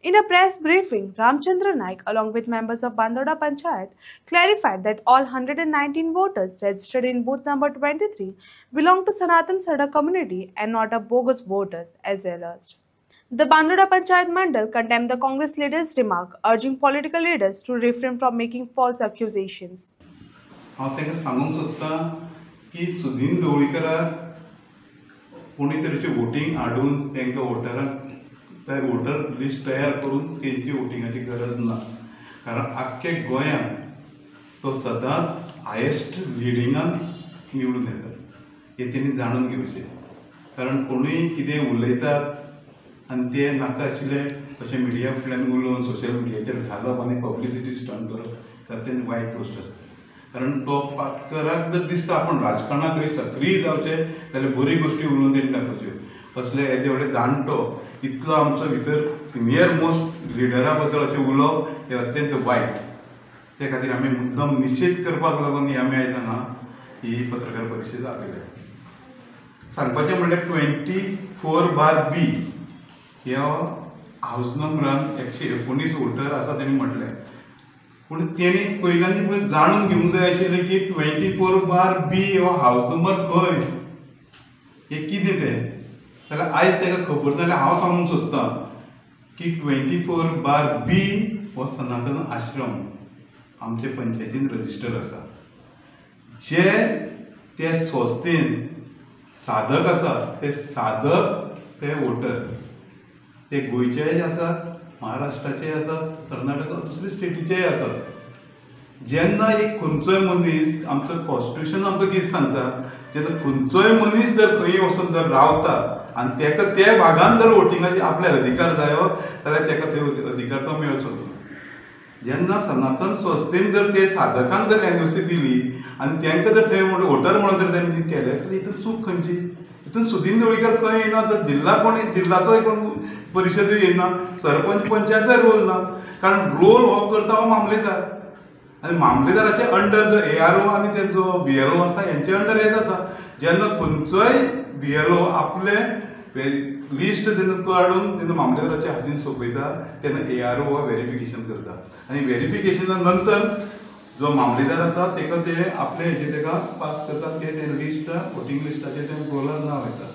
In a press briefing, Ramchandra Naik, along with members of Bandoda Panchayat, clarified that all 119 voters registered in booth number 23 belong to Sanatan Sada community and not a bogus voters, as alleged. The Bandoda Panchayat Mandal condemned the Congress leader's remark, urging political leaders to refrain from making false accusations. हांव तांकां सांगूंक सोदतां की सुदीन ढवळीकराक कोणी तरेचे voting हाडून तांकां वोटरांक voter list तयार करून तेंची वोटिंगाची गरज ना. कारण आख्खे गोंयांत तो सदांच हायेस्ट लिडिंगान निवडून येता. हें तेणी जाणून घेवचें. कारण कोणूय कितें उलयतात आनी ते नाका आशिल्ले अशें मिडिया फुड्यान उलोवन सोशल मिडियाचेर घालप आनी पब्लिसिटी स्टंट करप जाल्यार तें वायट गोश्ट आसा. कारण तो पाटकराक जर दिसता आपण राजकारणात खंय सक्रीय जावचे जाल्यार बरी गोश्टी उलोवन तेणी दाखोवच्यो. असले येदे व्हडले जाणटो इतलो आमचो भितर सिनियर मोस्ट लिडरा बद्दल अशें उलोवप हें अत्यंत वायट. ते खातीर आमी मुद्दम निशेध करपाक लागून आमी आयदनां ही पत्रकार परिशद आपयल्या. सांगपाचें म्हणल्यार 24/B ह्या हावस नंबरान 119 वोटर आसा तेणी म्हटलें. पूण तेणी पयल्यांनी पळय जाणून घेवंक जाय आशिल्लें की 24/B हो हावस नंबर खंय, हें कितें तें. जाल्यार आयज ताका खबर ना जाल्यार हांव सांगूंक सोदतां की 24/B हो सनातन आश्रम आमचे पंचायतीन रजिस्टर आसा. जे ते संस्थेन साधक आसा ते साधक ते वोटर ते गोंयचेय आसात, महाराष्ट्राचेय आसात, कर्नाटका दुसरे स्टेटीचेय आसात. जेन्ना एक खंयचोय मनीस आमचो कॉन्स्टिट्यूशन आमकां कितें सांगता, जेन्ना खंयचोय मनीस जर खंय वचून जर रावता आनी ताका त्या भागान जर वोटिंगाचे आपले अधिकार जायो जाल्यार ताका ते अधिकार तो मेळचो ना. जेन्ना सनातन संस्थेन जर ते साधकांक जर एनओसी दिली आनी तांकां जर थंय वोटर म्हणून जर तांणी केलें जाल्यार हितून चूक खंयची. हितून सुदीन ढवळीकर खंय येना, तर जिल्लाचोय कोण परिशदूय येना, सरपंच पंचायतचोय रोल ना. कारण रोल हो करता हो मामलेदार आनी मामलेदाराचे अंडर जो ARO आनी तेंचो BLO आसा हेंचे अंडर हें जाता. जेन्ना खंयचोय BLO आपले लिस्ट जेन्ना काडून तेन्ना मामलेदाराच्या हातीन सोंपयता तेन्ना ARO हो व्हेरिफिकेशन करता आनी व्हेरिफिकेशना नंतर जो मामलेदार आसा ताका ते आपले हेजे ताका पास करतात ते लिस्ट वोटींग लिस्टाचेर ते रोलार नांव येता.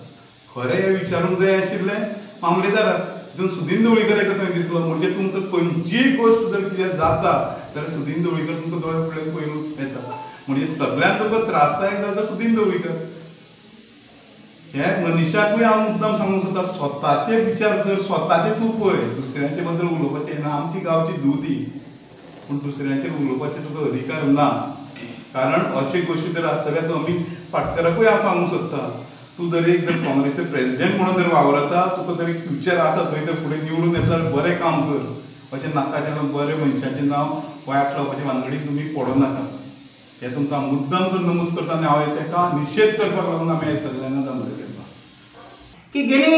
खरें हें विचारूंक जाय आशिल्लें मामलेदाराक. तितून सुदीन ढवळीकर हेका थंय दिसलो. म्हणजे तुमकां खंयचीय गोश्ट जर कितें जाता जाल्यार सुदीन ढवळीकर तुमकां दोळे फुडें पयलूच येता. म्हणजे सगळ्यांत तुका त्रासदायक जाता सुदीन ढवळीकर. हे मनशाकूय हांव मुद्दाम सांगूंक सोदता, स्वताचे विचार कर, स्वताचे तूं पळय, दुसऱ्यांचे बद्दल उलोवपाचें ना. आमची गांवची धूव पूण दुसऱ्यांचेर उलोवपाचे तुका अधिकार ना. कारण अशी गोश्टी जर आसतल्यो आमी पाटकराकूय हांव सांगूंक सोदतां, तूं जर एक जर काँग्रेसीचो प्रेसिडेंट म्हणून जर वावरता, तुका जर एक फ्युचर आसा थंय जर फुडें निवडून येता जाल्यार बरें काम कर. अशें नाका आशिल्लें बरें मनशाचें नांव वायट लावपाचे भानगडीक तुमी पडूं नाका. हें तुमकां मुद्दाम करून नमूद करता आनी हांव ताका निशेध करपाक लागून आमी आयज सगळ्यांना जांभळी करता की गेली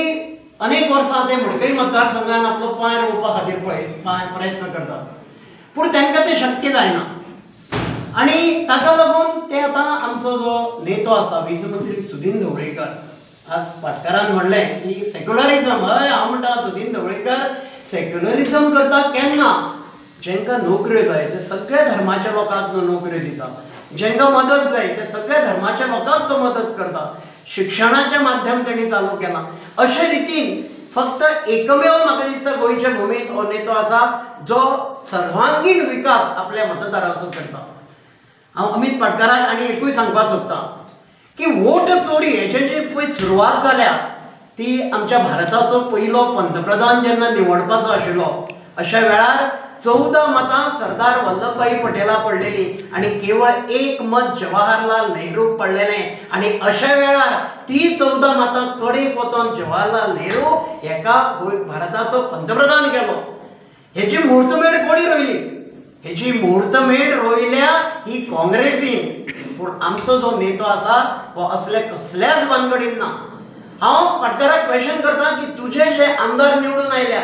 अनेक वर्सां ते मडकय मतदारसंघान आपलो पांय रोवपा खातीर प्रयत्न करतात, पूण तांकां तें शक्य जायना. आनी ताका लागून ते आतां आमचो जो नेतो आसा वीज मंत्री सुदीन ढवळीकर, आज पाटकारान म्हणलें की सेक्युलरिझम, हय हांव म्हणटा सुदीन ढवळीकर सेक्युलरिझम करता केन्ना, जेंकां नोकऱ्यो जाय ते सगळ्या धर्माच्या लोकांक नोकऱ्यो दिता, जेंकां मदत जाय ते सगळ्या धर्माच्या लोकांक तो मदत करता. शिक्षणाचें माध्यम तेणी चालू केलां. अशे रितीन फक्त एकमेव म्हाका दिसता गोंयचे भुमीत हो नेतो आसा जो सर्वांगीण विकास आपल्या मतदाराचो करता. हांव अमित पाटकाराक आनी एकूय सांगपाक सोदतां की वोट चोरी हेचे जी पळय सुरवात जाल्या ती आमच्या भारताचो पयलो पंतप्रधान जेन्ना निवडपाचो आशिल्लो अशा वेळार 14 मतां सरदार वल्लभभाई पटेला पडलेली आनी केवळ एक मत जवाहरलाल नेहरूक पडलेलें. आनी अशा वेळार ती 14 मतां कडेक वचोन जवाहरलाल नेहरू हेका भारताचो पंतप्रधान केलो. हेची मुहूर्तमेढ कोणी रोयली? हेची मुहूर्तमेढ रोयल्या ही काँग्रेसीन. पूण आमचो जो नेतो आसा हो असले कसल्याच भानगडीन ना. हांव पाटकाराक क्वेश्चन करता की तुजे जे आमदार निवडून आयल्या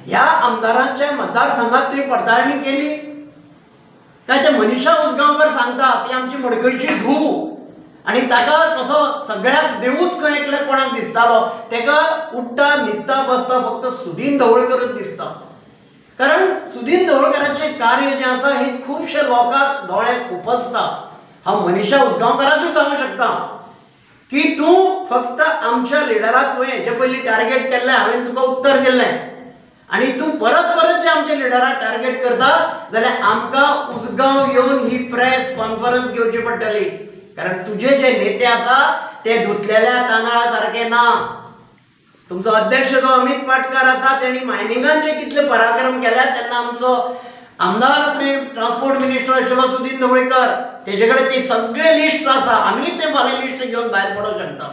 ह्या आमदारांच्या मतदारसंघात तुवें पडताळणी केली काय? ते मनीषा उसगांवकर सांगता ती आमची मडकयची धूव आनी ताका कसो सगळ्याक देवूच खंय एकल्या कोणाक दिसतालो, ताका उठ्ठा न्हिदता बसता फक्त सुदीन ढवळीकरच दिसता. कारण सुदीन ढवळकरांचें कार्य जें आसा हें खुबशे लोकांक दोळ्याक खुपसता. हांव मनीषा उसगांवकाराकूय सांगूंक शकता की तूं फक्त आमच्या लिडराक तुवें हेचे पयलीं टार्गेट केल्लें, हांवें तुका उत्तर दिल्लें, आनी तूं परत परत जे आमच्या लिडराक टार्गेट करता जाल्यार आमकां उसगांव येवन ही प्रेस कॉन्फरन्स घेवची पडटली. कारण तुजे जे नेते आसा ते धुतलेल्या तांदळा सारके ना. तुमचो अध्यक्ष जो अमित पाटकर आसा तेणी मायनिंगान जे कितले पराक्रम केल्या तेन्ना आमचो आमदार थंय ट्रान्सपोर्ट मिनिस्टर आशिल्लो सुदीन ढवळीकर तेजे कडेन ती सगळे लिस्ट आसा. आमी ते फाल्यां लिस्ट घेवन भायर पडोवंक शकता.